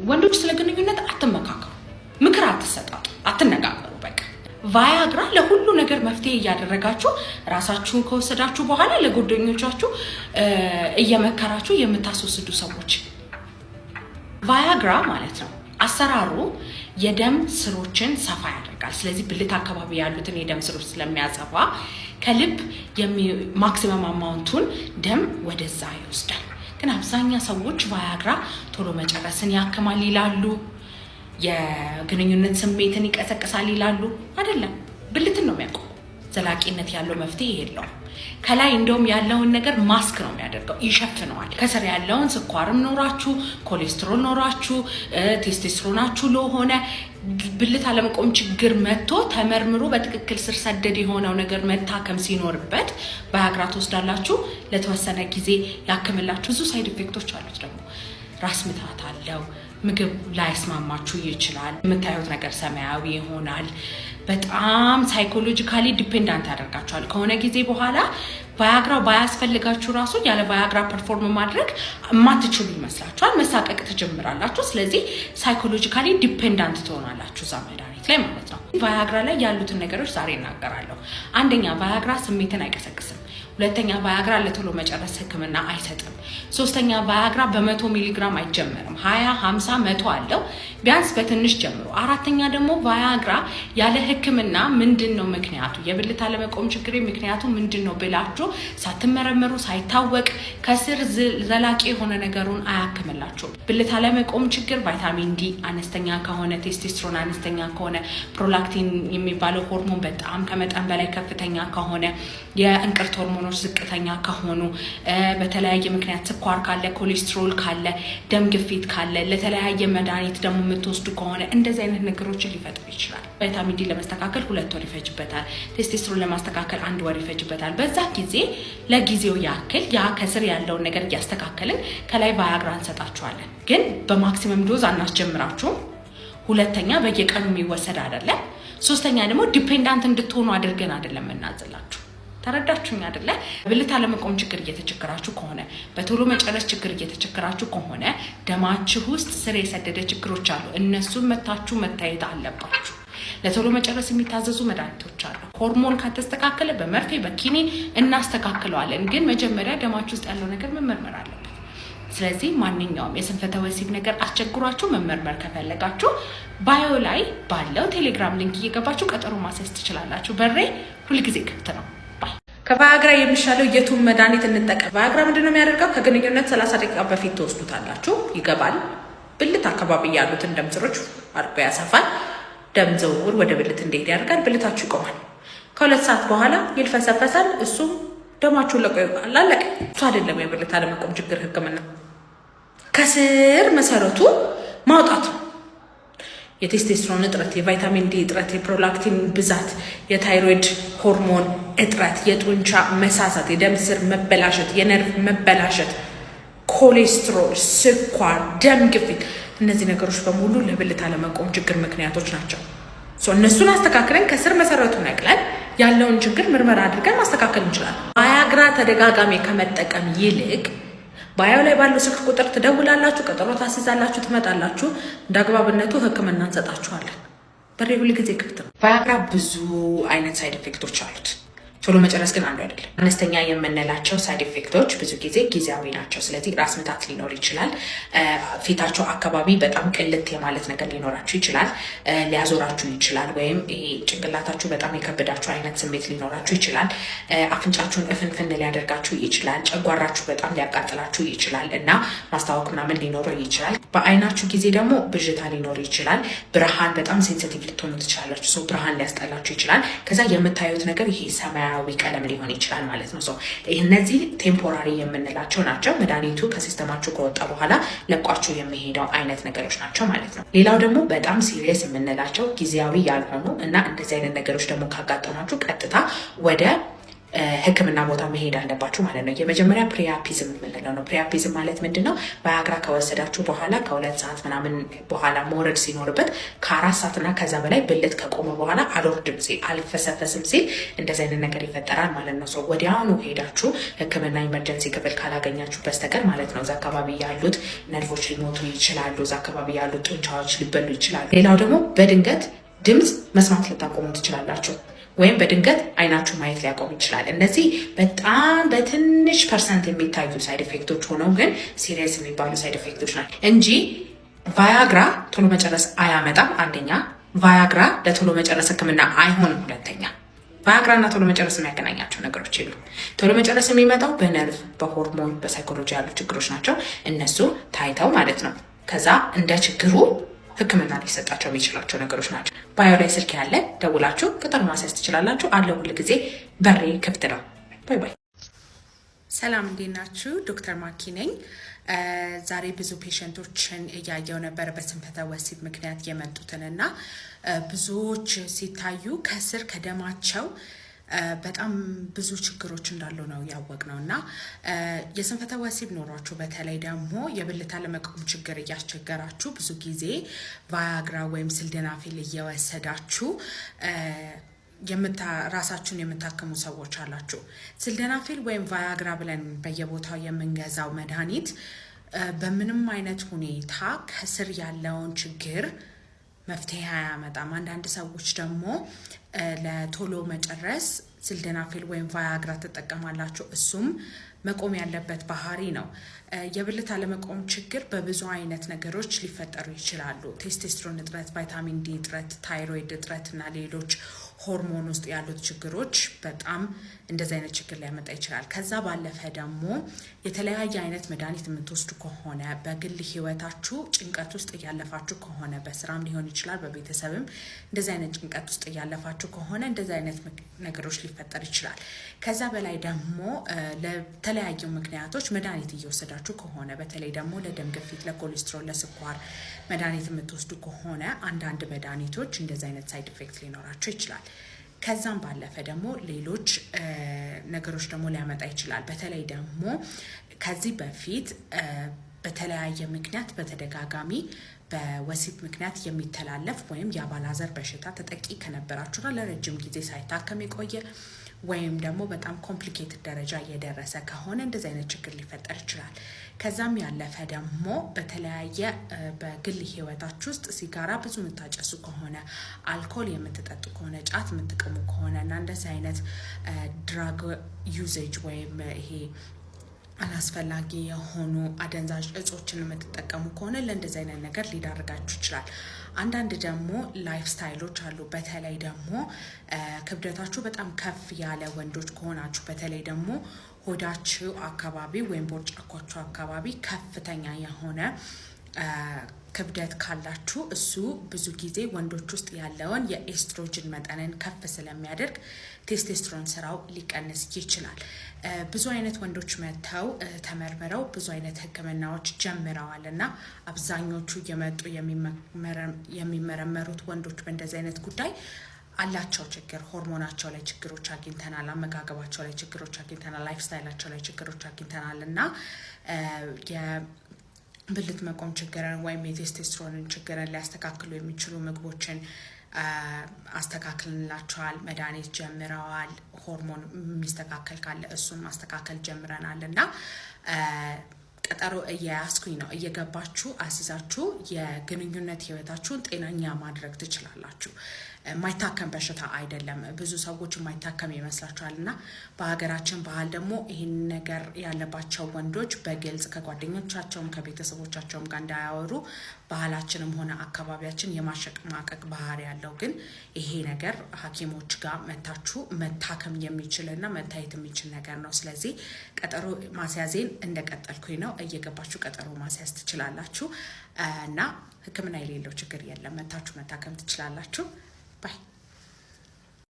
ወንዶች ስለ ግንኙነት አትመካከሩ፣ ምክር አትሰጣጡ፣ አትነጋገሩ። በቃ ቫያግራ ለሁሉ ነገር መፍትሄ እያደረጋችሁ ራሳችሁን ከወሰዳችሁ በኋላ ለጓደኞቻችሁ እየመከራችሁ የምታስወስዱ ሰዎች ቫያግራ ማለት ነው። አሰራሩ የደም ስሮችን ሰፋ ያደርጋል። ስለዚህ ብልት አካባቢ ያሉትን የደም ስሮች ስለሚያሰፋ ከልብ ማክሲመም አማውንቱን ደም ወደዛ ይወስዳል። ግን አብዛኛው ሰዎች ቫያግራ ቶሎ መጨረስን ያክማል ይላሉ፣ የግንኙነት ስሜትን ይቀሰቅሳል ይላሉ። አይደለም፣ ብልትን ነው የሚያቆመው። ዘላቂነት ያለው መፍትሄ የለውም። ከላይ እንደውም ያለውን ነገር ማስክ ነው የሚያደርገው፣ ይሸፍነዋል። ከስር ያለውን ስኳርም ኖራችሁ ኮሌስትሮል ኖራችሁ ቴስቶስትሮናችሁ ለሆነ ብልት አለመቆም ችግር መጥቶ ተመርምሮ በትክክል ስር ሰደድ የሆነው ነገር መታከም ሲኖርበት ቫያግራ ትወስዳላችሁ። ለተወሰነ ጊዜ ያክምላችሁ። ብዙ ሳይድ ኢፌክቶች አሉት። ደግሞ ራስ ምታት አለው። ምግብ ላይስማማችሁ ይችላል። የምታዩት ነገር ሰማያዊ ይሆናል። በጣም ሳይኮሎጂካሊ ዲፔንዳንት ያደርጋችኋል። ከሆነ ጊዜ በኋላ ቫያግራ ባያስፈልጋችሁ ራሱ ያለ ቫያግራ ፐርፎርም ማድረግ የማትችሉ ይመስላችኋል። መሳቀቅ ትጀምራላችሁ። ስለዚህ ሳይኮሎጂካሊ ዲፔንዳንት ትሆናላችሁ እዛ መድኃኒት ላይ ማለት ነው። ቫያግራ ላይ ያሉትን ነገሮች ዛሬ እናገራለሁ። አንደኛ፣ ቫያግራ ስሜትን አይቀሰቅስም። ሁለተኛ፣ ቫያግራ ለቶሎ መጨረስ ህክምና አይሰጥም። ሶስተኛ፣ ቫያግራ በ100 ሚሊግራም አይጀመርም። 20፣ 50፣ 100 አለው። ቢያንስ በትንሽ ጀምሮ። አራተኛ ደግሞ ቫያግራ ያለ ህክምና ምንድነው ምክንያቱ፣ የብልት አለመቆም ችግር ምክንያቱ ምንድነው ብላችሁ ሳትመረመሩ ሳይታወቅ ከስር ዘላቂ የሆነ ነገሩን አያክምላችሁ። ብልት አለመቆም ችግር ቫይታሚን ዲ አነስተኛ ከሆነ፣ ቴስቶስትሮን አነስተኛ ከሆነ፣ ፕሮላክቲን የሚባለው ሆርሞን በጣም ከመጠን በላይ ከፍተኛ ከሆነ፣ የእንቅርት ሆርሞኖች ዝቅተኛ ከሆኑ፣ በተለያየ ምክንያት ስኳር ካለ፣ ኮሌስትሮል ካለ፣ ደም ግፊት ካለ፣ ለተለያየ መድኃኒት ደግሞ የምትወስዱ ከሆነ እንደዚህ አይነት ነገሮችን ሊፈጥር ይችላል። ቫይታሚን ዲ ለማስተካከል 2 ወር ይፈጅበታል። ቴስቶስትሮን ለማስተካከል 1 ወር ይፈጅበታል። በዛ ጊዜ ለጊዜው ያክል ያ ከስር ያለውን ነገር እያስተካከልን ከላይ ቫያግራ እንሰጣችኋለን። ግን በማክሲመም ዶዝ አናስጀምራችሁም። ሁለተኛ፣ በየቀኑ የሚወሰድ አይደለም። ሶስተኛ ደግሞ ዲፔንዳንት እንድትሆኑ አድርገን አይደለም እናዝላችሁ። ተረዳችሁኝ አይደለ? ብልት አለመቆም ችግር እየተቸገራችሁ ከሆነ፣ በቶሎ መጨረስ ችግር እየተቸገራችሁ ከሆነ፣ ደማችሁ ውስጥ ስር የሰደደ ችግሮች አሉ። እነሱን መታችሁ መታየት አለባችሁ። ለቶሎ መጨረስ የሚታዘዙ መድኃኒቶች አሉ። ሆርሞን ካተስተካከለ በመርፌ በኪኒን እናስተካክለዋለን። ግን መጀመሪያ ደማችሁ ውስጥ ያለው ነገር መመርመር አለበት። ስለዚህ ማንኛውም የስንፈተ ወሲብ ነገር አስቸግሯችሁ መመርመር ከፈለጋችሁ ባዮ ላይ ባለው ቴሌግራም ሊንክ እየገባችሁ ቀጠሮ ማስያዝ ትችላላችሁ። በሬ ሁልጊዜ ክፍት ነው። ከቫያግራ የሚሻለው የቱን መድኃኒት እንጠቀም? ቫያግራ ምንድነው የሚያደርገው? ከግንኙነት 30 ደቂቃ በፊት ትወስዱታላችሁ። ይገባል። ብልት አካባቢ ያሉትን ደም ስሮች አድርጎ ያሰፋል። ደም ዝውውር ወደ ብልት እንዲሄድ ያደርጋል። ብልታችሁ ይቆማል። ከ2 ሰዓት በኋላ ይልፈሰፈሳል። እሱም ደማችሁን ለቆ ይወጣል። አለቀ። እሱ አይደለም የብልት አለመቆም ችግር ህክምና። ከስር መሰረቱ ማውጣት ነው። የቴስቶስትሮን እጥረት፣ የቫይታሚን ዲ እጥረት፣ የፕሮላክቲን ብዛት፣ የታይሮይድ ሆርሞን እጥረት፣ የጡንቻ መሳሳት፣ የደም ስር መበላሸት፣ የነርቭ መበላሸት፣ ኮሌስትሮል፣ ስኳር፣ ደም ግፊት፣ እነዚህ ነገሮች በሙሉ ለብልት አለመቆም ችግር ምክንያቶች ናቸው። እነሱን አስተካክለን ከስር መሰረቱ ነቅለን ያለውን ችግር ምርመራ አድርገን ማስተካከል እንችላለን። ቫያግራ ተደጋጋሚ ከመጠቀም ይልቅ ባዮ ላይ ባለው ስልክ ቁጥር ትደውላላችሁ፣ ቀጠሮ ታስይዛላችሁ፣ ትመጣላችሁ። እንዳግባብነቱ ህክምና እንሰጣችኋለን። በሬ ሁሉ ጊዜ ክፍት ነው። ቫያግራ ብዙ አይነት ሳይድ ኢፌክቶች አሉት። ቶሎ መጨረስ ግን አንዱ አይደለም። አነስተኛ የምንላቸው ሳይድ ኢፌክቶች ብዙ ጊዜ ጊዜያዊ ናቸው። ስለዚህ ራስ ምታት ሊኖር ይችላል። ፊታቸው አካባቢ በጣም ቅልት የማለት ነገር ሊኖራችሁ ይችላል። ሊያዞራችሁ ይችላል። ወይም ይሄ ጭንቅላታችሁ በጣም የከበዳችሁ አይነት ስሜት ሊኖራችሁ ይችላል። አፍንጫችሁን እፍንፍን ሊያደርጋችሁ ይችላል። ጨጓራችሁ በጣም ሊያቃጥላችሁ ይችላል እና ማስታወክ ምናምን ሊኖረው ይችላል። በአይናችሁ ጊዜ ደግሞ ብዥታ ሊኖር ይችላል። ብርሃን በጣም ሴንሲቲቭ ልትሆኑ ትችላላችሁ። ሰው ብርሃን ሊያስጠላችሁ ይችላል። ከዛ የምታዩት ነገር ይሄ ሰማያዊ ቀለም ሊሆን ይችላል ማለት ነው። እነዚህ ቴምፖራሪ የምንላቸው ናቸው። መድኃኒቱ ከሲስተማችሁ ከወጣ በኋላ ለቋችሁ የሚሄደው አይነት ነገሮች ናቸው ማለት ነው። ሌላው ደግሞ በጣም ሲሪየስ የምንላቸው ጊዜያዊ ያልሆኑ እና እንደዚህ አይነት ነገሮች ደግሞ ካጋጠማችሁ ቀጥታ ወደ ህክምና ቦታ መሄድ አለባችሁ ማለት ነው። የመጀመሪያ ፕሪያፒዝም የምንለው ነው። ፕሪያፒዝም ማለት ምንድን ነው? ቫያግራ ከወሰዳችሁ በኋላ ከ2 ሰዓት ምናምን በኋላ መውረድ ሲኖርበት ከ4 ሰዓትና ከዛ በላይ ብልት ከቆመ በኋላ አልወርድም ሲል አልፈሰፈስም ሲል እንደዚህ አይነት ነገር ይፈጠራል ማለት ነው። ሰው ወዲያውኑ ሄዳችሁ ህክምና ኢመርጀንሲ ክፍል ካላገኛችሁ በስተቀር ማለት ነው። እዛ አካባቢ ያሉት ነርቮች ሊሞቱ ይችላሉ። እዛ አካባቢ ያሉት ጡንቻዎች ሊበሉ ይችላሉ። ሌላው ደግሞ በድንገት ድምፅ መስማት ልታቆሙ ትችላላችሁ፣ ወይም በድንገት አይናችሁ ማየት ሊያቆም ይችላል። እነዚህ በጣም በትንሽ ፐርሰንት የሚታዩ ሳይድ ኢፌክቶች ሆነው ግን ሲሪየስ የሚባሉ ሳይድ ኢፌክቶች ናቸው እንጂ ቫያግራ ቶሎ መጨረስ አያመጣም። አንደኛ፣ ቫያግራ ለቶሎ መጨረስ ህክምና አይሆንም። ሁለተኛ፣ ቫያግራ እና ቶሎ መጨረስ የሚያገናኛቸው ነገሮች የሉም። ቶሎ መጨረስ የሚመጣው በነርቭ፣ በሆርሞን፣ በሳይኮሎጂ ያሉ ችግሮች ናቸው። እነሱ ታይተው ማለት ነው ከዛ እንደ ችግሩ ህክምና ሊሰጣቸው የሚችላቸው ነገሮች ናቸው። ባዮ ላይ ስልክ ያለ ደውላችሁ ቀጠሮ ማስያዝ ትችላላችሁ። አለ ሁል ጊዜ በሬ ክፍት ነው። ባይ ባይ። ሰላም፣ እንዴት ናችሁ? ዶክተር ማኪ ነኝ። ዛሬ ብዙ ፔሸንቶችን እያየው ነበር በስንፈተ ወሲብ ምክንያት የመጡትን እና ብዙዎች ሲታዩ ከስር ከደማቸው በጣም ብዙ ችግሮች እንዳሉ ነው ያወቅነው እና የስንፈተ ወሲብ ኖሯችሁ በተለይ ደግሞ የብልት አለመቆም ችግር እያስቸገራችሁ ብዙ ጊዜ ቫያግራ ወይም ሲልደናፊል እየወሰዳችሁ ራሳችሁን የምታክሙ ሰዎች አላችሁ። ሲልደናፊል ወይም ቫያግራ ብለን በየቦታው የምንገዛው መድኃኒት በምንም አይነት ሁኔታ ከስር ያለውን ችግር መፍትሄ አያመጣም። አንዳንድ ሰዎች ደግሞ ለቶሎ መጨረስ ሲልደናፊል ወይም ቫያግራ ትጠቀማላችሁ። እሱም መቆም ያለበት ባህሪ ነው። የብልት አለመቆም ችግር በብዙ አይነት ነገሮች ሊፈጠሩ ይችላሉ። ቴስቴስትሮን እጥረት፣ ቫይታሚን ዲ እጥረት፣ ታይሮይድ እጥረት እና ሌሎች ሆርሞን ውስጥ ያሉት ችግሮች በጣም እንደዚህ አይነት ችግር ሊያመጣ ይችላል። ከዛ ባለፈ ደግሞ የተለያየ አይነት መድኃኒት የምትወስዱ ከሆነ በግል ህይወታችሁ ጭንቀት ውስጥ እያለፋችሁ ከሆነ በስራም ሊሆን ይችላል፣ በቤተሰብም እንደዚህ አይነት ጭንቀት ውስጥ እያለፋችሁ ከሆነ እንደዚህ አይነት ነገሮች ሊፈጠር ይችላል። ከዛ በላይ ደግሞ ለተለያዩ ምክንያቶች መድኃኒት እየወሰዳችሁ ከሆነ በተለይ ደግሞ ለደም ግፊት፣ ለኮሌስትሮል፣ ለስኳር መድኃኒት የምትወስዱ ከሆነ አንዳንድ መድኃኒቶች እንደዚህ አይነት ሳይድ ኢፌክት ሊኖራቸው ይችላል። ከዛም ባለፈ ደግሞ ሌሎች ነገሮች ደግሞ ሊያመጣ ይችላል። በተለይ ደግሞ ከዚህ በፊት በተለያየ ምክንያት በተደጋጋሚ በወሲብ ምክንያት የሚተላለፍ ወይም የአባላዘር በሽታ ተጠቂ ከነበራችሁና ለረጅም ጊዜ ሳይታከም የቆየ ወይም ደግሞ በጣም ኮምፕሊኬትድ ደረጃ እየደረሰ ከሆነ እንደዚህ አይነት ችግር ሊፈጠር ይችላል። ከዛም ያለፈ ደግሞ በተለያየ በግል ህይወታችሁ ውስጥ ሲጋራ ብዙ የምታጨሱ ከሆነ፣ አልኮል የምትጠጡ ከሆነ፣ ጫት የምትቅሙ ከሆነ እና እንደዚህ አይነት ድራግ ዩዜጅ ወይም ይሄ አላስፈላጊ የሆኑ አደንዛዥ እጾችን የምትጠቀሙ ከሆነ ለእንደዚህ አይነት ነገር ሊዳርጋችሁ ይችላል። አንዳንድ ደግሞ ላይፍ ስታይሎች አሉ። በተለይ ደግሞ ክብደታችሁ በጣም ከፍ ያለ ወንዶች ከሆናችሁ በተለይ ደግሞ ሆዳችሁ አካባቢ ወይም ቦርጫኳችሁ አካባቢ ከፍተኛ የሆነ ክብደት ካላችሁ እሱ ብዙ ጊዜ ወንዶች ውስጥ ያለውን የኤስትሮጅን መጠንን ከፍ ስለሚያደርግ ቴስቴስትሮን ስራው ሊቀንስ ይችላል። ብዙ አይነት ወንዶች መጥተው ተመርምረው ብዙ አይነት ህክምናዎች ጀምረዋል እና አብዛኞቹ የመጡ የሚመረመሩት ወንዶች በእንደዚህ አይነት ጉዳይ አላቸው ችግር። ሆርሞናቸው ላይ ችግሮች አግኝተናል፣ አመጋገባቸው ላይ ችግሮች አግኝተናል፣ ላይፍ ስታይላቸው ላይ ችግሮች አግኝተናል እና ብልት መቆም ችግርን ወይም የቴስቴስትሮንን ችግርን ሊያስተካክሉ የሚችሉ ምግቦችን አስተካክልንላቸዋል። መድኃኒት ጀምረዋል። ሆርሞን የሚስተካከል ካለ እሱን ማስተካከል ጀምረናል እና ቀጠሮ እየያዝኩኝ ነው። እየገባችሁ አስይዛችሁ የግንኙነት ህይወታችሁን ጤናኛ ማድረግ ትችላላችሁ። የማይታከም በሽታ አይደለም። ብዙ ሰዎች የማይታከም ይመስላችኋል እና በሀገራችን ባህል ደግሞ ይህን ነገር ያለባቸው ወንዶች በግልጽ ከጓደኞቻቸውም ከቤተሰቦቻቸውም ጋር እንዳያወሩ ባህላችንም ሆነ አካባቢያችን የማሸማቀቅ ባህሪ ያለው፣ ግን ይሄ ነገር ሐኪሞች ጋር መታችሁ መታከም የሚችልና መታየት የሚችል ነገር ነው። ስለዚህ ቀጠሮ ማስያዜን እንደቀጠልኩኝ ነው። እየገባችሁ ቀጠሮ ማስያዝ ትችላላችሁ እና ህክምና የሌለው ችግር የለም። መታችሁ መታከም ትችላላችሁ። Bye.